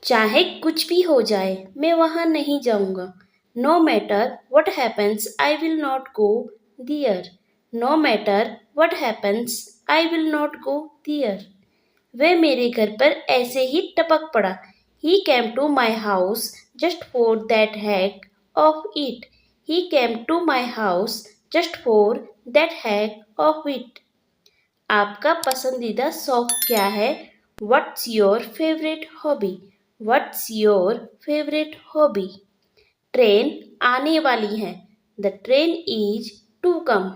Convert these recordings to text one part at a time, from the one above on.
चाहे कुछ भी हो जाए मैं वहाँ नहीं जाऊँगा। No matter what happens I will not go there. No matter what happens I will not go there. वह मेरे घर पर ऐसे ही टपक पड़ा। He came to my house just for that heck of it. He came to my house just for that heck of it. आपका पसंदीदा शौक क्या है? What's your favorite hobby? What's your favorite hobby? Train आने वाली है। The train is to come.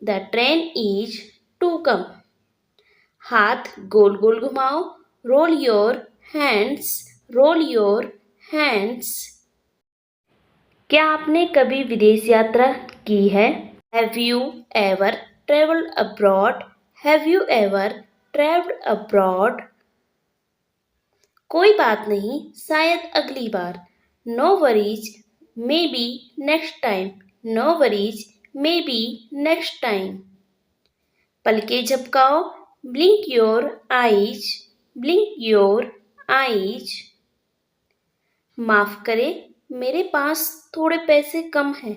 The train is to come. हाथ गोल गोल घुमाओ। Roll your hands. Roll your hands. क्या आपने कभी विदेश यात्रा की है? Have you ever traveled abroad? Have you ever traveled abroad? कोई बात नहीं, शायद अगली बार। No worries maybe next time. No worries maybe next time. पलके झपकाओ। Blink your eyes. Blink your eyes. माफ करे, मेरे पास थोड़े पैसे कम हैं।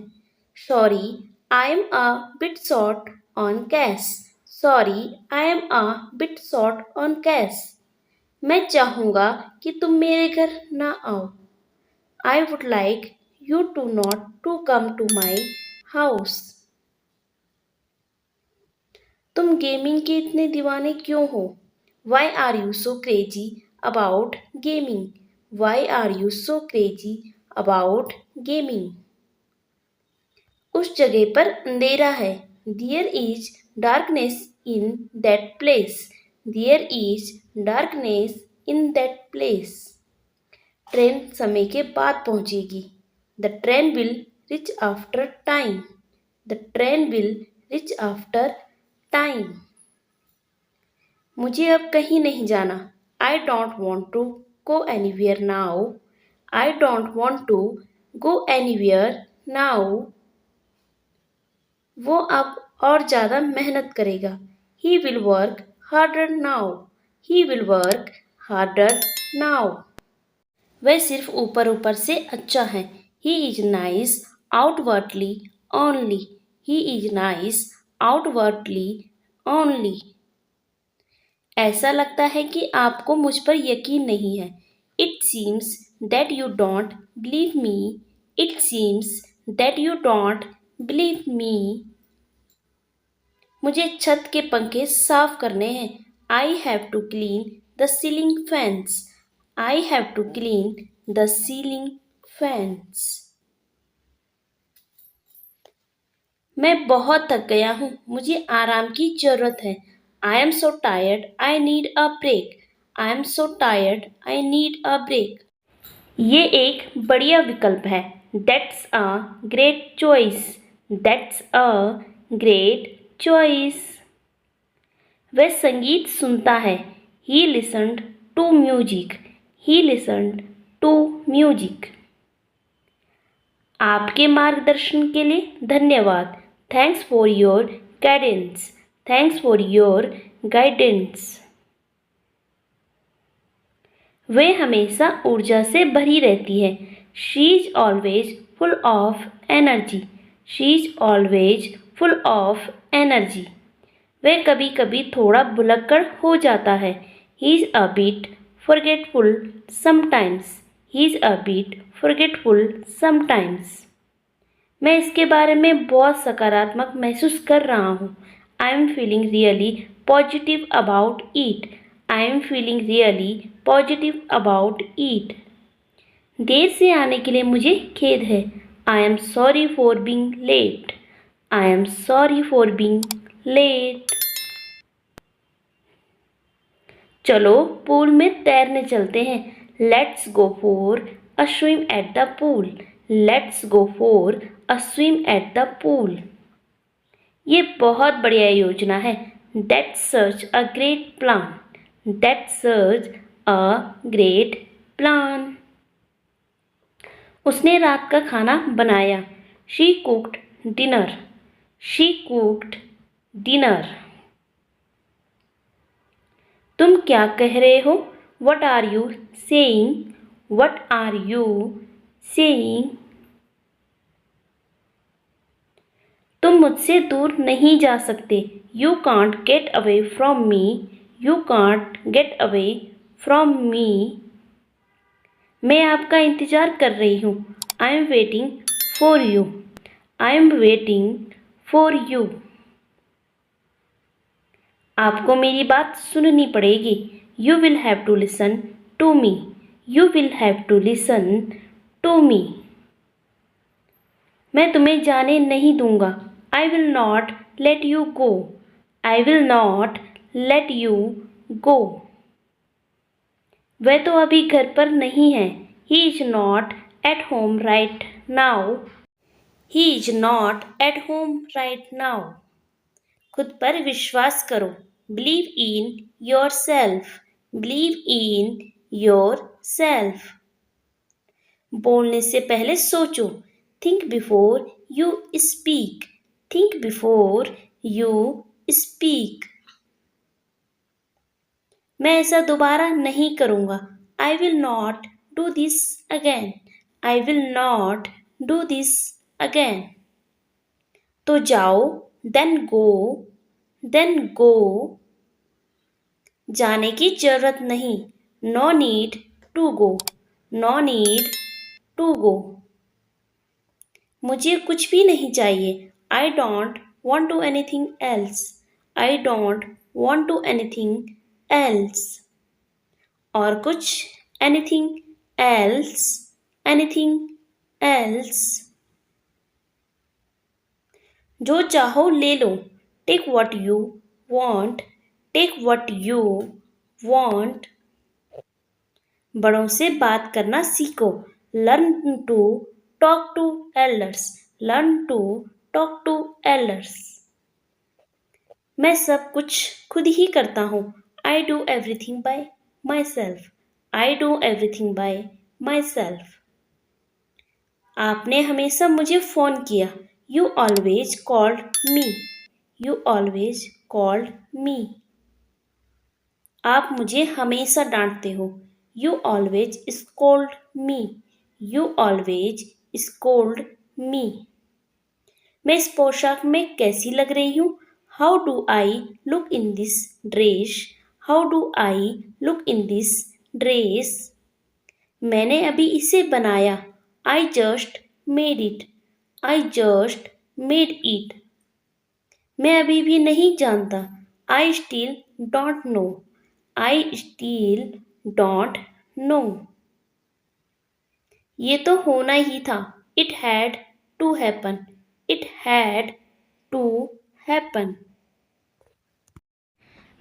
Sorry, I am a bit short on cash. Sorry, I am a bit short on cash. मैं चाहूँगा कि तुम मेरे घर ना आओ। I would like you to not to come to my house. तुम गेमिंग के इतने दीवाने क्यों हो? Why are you so crazy about gaming? Why are you so crazy about gaming? उस जगह पर अंधेरा है। There is darkness in that place. There is darkness in that place. Train समय के बाद पहुंचेगी। The train will reach after time. The train will reach after time. मुझे अब कहीं नहीं जाना। I don't want to go anywhere now. I don't want to go anywhere now. वो अब और ज़्यादा मेहनत करेगा। He will work harder now. He will work harder now. वह सिर्फ ऊपर ऊपर से अच्छा है। He is nice outwardly only. He is nice outwardly only. ऐसा लगता है कि आपको मुझ पर यकीन नहीं है। It seems that you don't believe me. It seems that you don't believe me. मुझे छत के पंखे साफ करने हैं। I have to clean the ceiling fans. I have to clean the ceiling fans. मैं बहुत थक गया हूँ, मुझे आराम की जरूरत है। I am so tired I need a break. I am so tired I need a break. ये एक बढ़िया विकल्प है। That's a great choice. That's a great choice. वह संगीत सुनता है। He listened to music. He listened to music. आपके मार्गदर्शन के लिए धन्यवाद। Thanks for your guidance. Thanks for your guidance. वे हमेशा ऊर्जा से भरी रहती है। She is always full of energy. She is always full of energy. वह कभी कभी थोड़ा भुलक्कड़ हो जाता है। He is a bit forgetful sometimes. He is a bit forgetful sometimes. मैं इसके बारे में बहुत सकारात्मक महसूस कर रहा हूँ। I am feeling really positive about it. I am feeling really positive about it. देर से आने के लिए मुझे खेद है। I am sorry for being late. I am sorry for being late. चलो पूल में तैरने चलते हैं। Let's go for a swim at the pool. Let's go for a swim at the pool. ये बहुत बढ़िया योजना है। That's such a great plan. That's such a great plan. उसने रात का खाना बनाया। She cooked dinner. She cooked dinner. तुम क्या कह रहे हो? What are you saying? What are you saying? तुम मुझसे दूर नहीं जा सकते. You can't get away from me. You can't get away from me. मैं आपका इंतजार कर रही हूँ. I am waiting for you. I am waiting for you. आपको मेरी बात सुननी पड़ेगी. You will have to listen to me. You will have to listen to me. मैं तुम्हें जाने नहीं दूंगा. I will not let you go. I will not let you go. वह तो अभी घर पर नहीं है. He is not at home right now. He is not at home right now. खुद पर विश्वास करो. Believe in yourself. Believe in yourself. बोलने से पहले सोचो. Think before you speak. Think before you speak. मैं ऐसा दोबारा नहीं करूँगा. I will not do this again. I will not do this again. तो जाओ. Then go. Then go. जाने की जरूरत नहीं. No need to go. No need to go. मुझे कुछ भी नहीं चाहिए. I don't want to anything else. I don't want to anything else. और कुछ. Anything else. Anything else. जो चाहो ले लो. Take what you want. Take what you want. बड़ों से बात करना सीखो. Learn to talk to elders. Learn to talk to elders. मैं सब कुछ खुद ही करता हूँ. I do everything by myself. I do everything by myself. आपने हमेशा मुझे फोन किया. You always called me. You always called me. आप मुझे हमेशा डांटते हो. You always scold me. You always scold me. मैं इस पोशाक में कैसी लग रही हूँ? How do I look in this dress? How do I look in this dress? मैंने अभी इसे बनाया. I just made it. I just made it. मैं अभी भी नहीं जानता. I still don't know. I still don't know. ये तो होना ही था. It had to happen. It had to happen.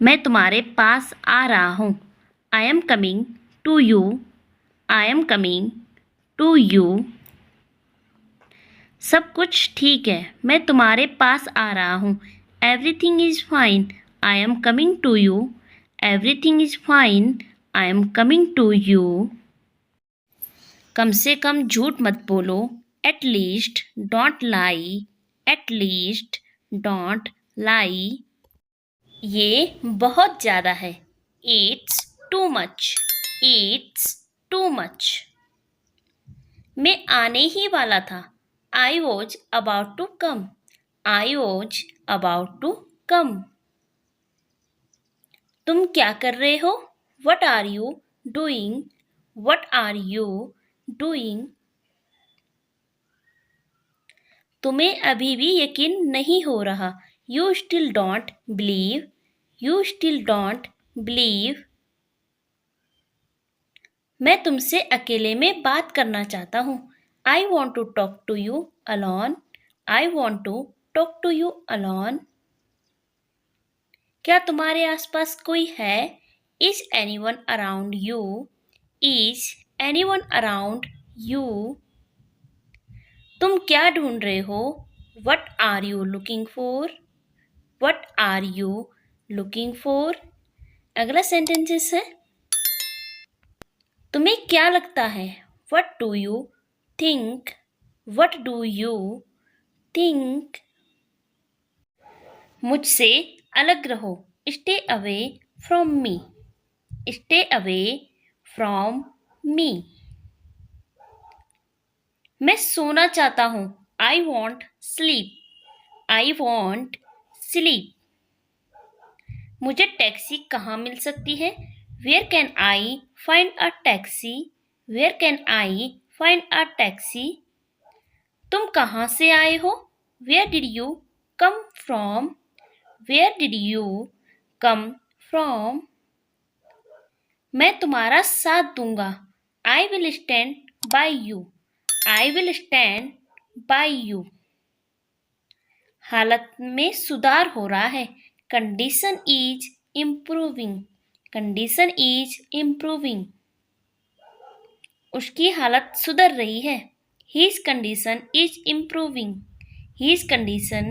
मैं तुम्हारे पास आ रहा हूँ. I am coming to you. I am coming to you. सब कुछ ठीक है. मैं तुम्हारे पास आ रहा हूँ. Everything is fine. I am coming to you. Everything is fine. I am coming to you. कम से कम झूठ मत बोलो. At least don't lie. At least don't lie. ये बहुत ज़्यादा है. It's too much. It's too much. मैं आने ही वाला था. I was about to come. I was about to come. तुम क्या कर रहे हो? What are you doing? What are you doing? तुम्हें अभी भी यकीन नहीं हो रहा. You still don't believe. You still don't believe. मैं तुमसे अकेले में बात करना चाहता हूँ. I want to talk to you alone. I want to talk to you alone. क्या तुम्हारे आसपास कोई है? Is anyone around you? Is anyone around you? तुम क्या ढूंढ रहे हो? What are you looking for? What are you looking for? अगला सेंटेंसेस है. तुम्हें क्या लगता है? What do you think? What do you think? मुझसे अलग रहो. Stay away from me. Stay away from me. मैं सोना चाहता हूँ। I want sleep. I want sleep. मुझे टैक्सी कहाँ मिल सकती है? Where can I find a taxi? Where can I find a taxi? तुम कहाँ से आए हो? Where did you come from? Where did you come from? मैं तुम्हारा साथ दूंगा। I will stand by you. I will stand by you. हालत में सुधार हो रहा है। Condition is improving. Condition is improving. उसकी हालत सुधर रही है। His condition is improving. His condition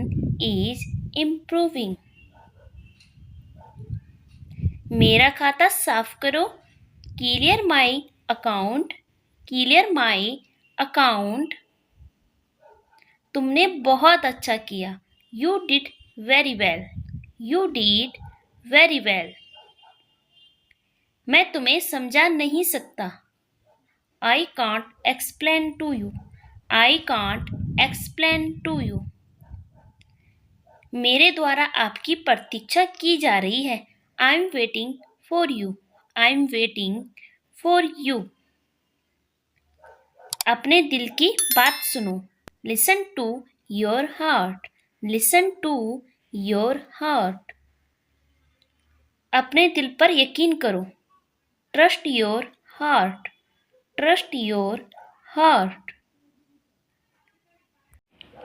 is improving. मेरा खाता साफ करो। Clear my account. Clear my account. तुमने बहुत अच्छा किया। You did very well. You did very well. मैं तुम्हें समझा नहीं सकता। I can't explain to you. I can't explain to you. मेरे द्वारा आपकी प्रतीक्षा की जा रही है। I am waiting for you. I am waiting for you. अपने दिल की बात सुनो। Listen to your heart. Listen to your heart. अपने दिल पर यकीन करो। Trust your heart. Trust your heart.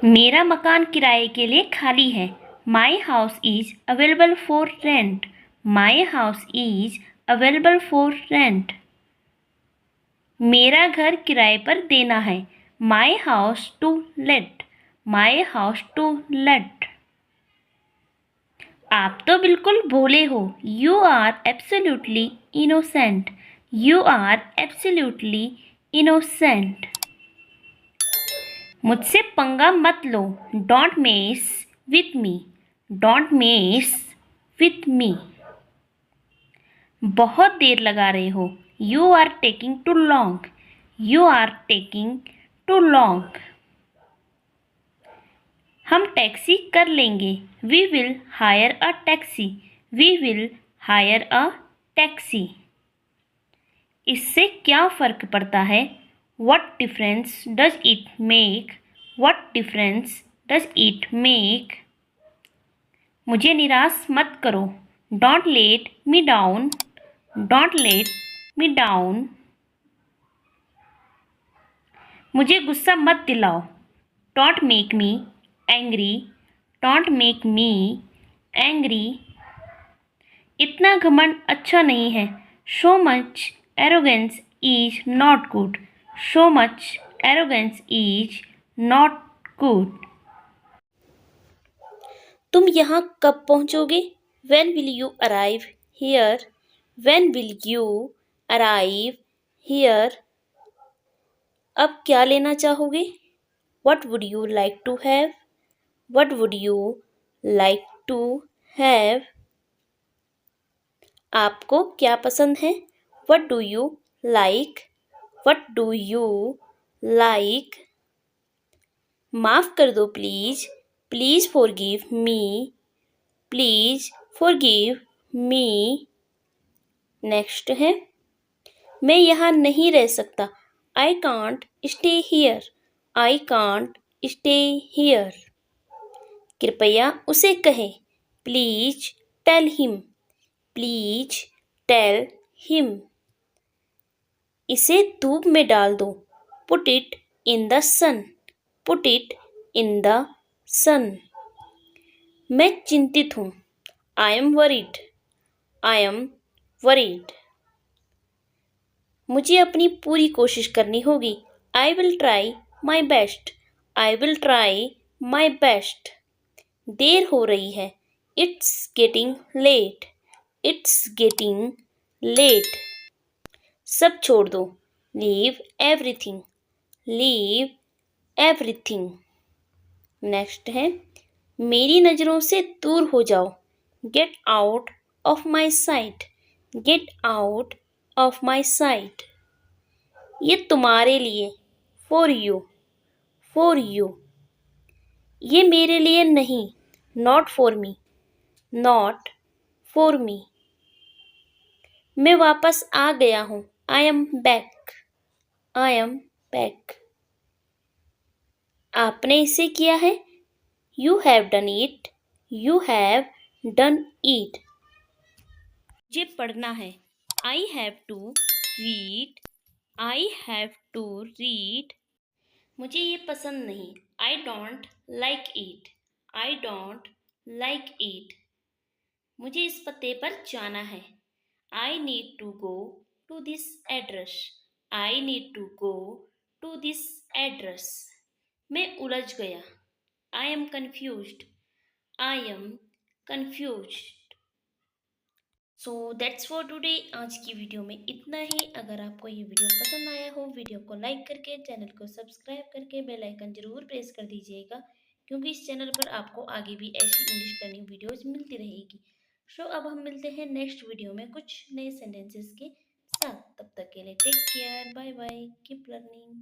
मेरा मकान किराए के लिए खाली है। My house is available for rent. My house is available for rent. मेरा घर किराए पर देना है। My house to let. My house to late. आप तो बिल्कुल भोले हो। You are absolutely innocent. You are absolutely innocent. मुझसे पंगा मत लो। Don't mess with me. Don't mess with me. बहुत देर लगा रहे हो। You are taking too long. You are taking too long. हम टैक्सी कर लेंगे। We will hire a taxi. We will hire a taxi. इससे क्या फ़र्क पड़ता है? What difference does it make? What difference does it make? मुझे निराश मत करो। Don't let me down. Don't let me down. मुझे गुस्सा मत दिलाओ। Don't make me angry. Don't make me angry. इतना घमंड अच्छा नहीं है। So much arrogance is not good. So much arrogance is not good. तुम यहाँ कब पहुँचोगे? When will you arrive here? When will you arrive here? अब क्या लेना चाहोगे? What would you like to have? What would you like to have? आपको क्या पसंद है? What do you like? What do you like? माफ़ कर दो please. Please forgive me. Please forgive me. Next है, मैं यहाँ नहीं रह सकता। I can't stay here. I can't stay here. कृपया उसे कहें। Please tell him. Please tell him. इसे धूप में डाल दो। Put it in the sun. Put it in the sun. मैं चिंतित हूँ। I am worried. I am worried. मुझे अपनी पूरी कोशिश करनी होगी। I will try my best. I will try my best. देर हो रही है। It's getting late. It's getting late. सब छोड़ दो। Leave everything. Leave everything. Next है, मेरी नज़रों से दूर हो जाओ। Get out of my sight. Get out of my sight. ये तुम्हारे लिए, फॉर यू। for you. ये मेरे लिए नहीं, not for me, not for me. मैं वापस आ गया हूँ, I am back, I am back. आपने इसे किया है, you have done it, you have done it. मुझे पढ़ना है, I have to read, I have to read. मुझे ये पसंद नहीं, I don't like it, I don't like it. मुझे इस पते पर जाना है, I need to go to this address, I need to go to this address. मैं उलझ गया, I am confused, I am confused. So that's for today. आज की वीडियो में इतना ही। अगर आपको ये वीडियो पसंद आया हो, वीडियो को लाइक करके, चैनल को सब्सक्राइब करके बेल आइकन जरूर प्रेस कर दीजिएगा, क्योंकि इस चैनल पर आपको आगे भी ऐसी इंग्लिश लर्निंग वीडियोस मिलती रहेगी। सो अब हम मिलते हैं नेक्स्ट वीडियो में कुछ नए सेंटेंसेस के साथ। तब तक के लिए take care, bye bye, keep learning.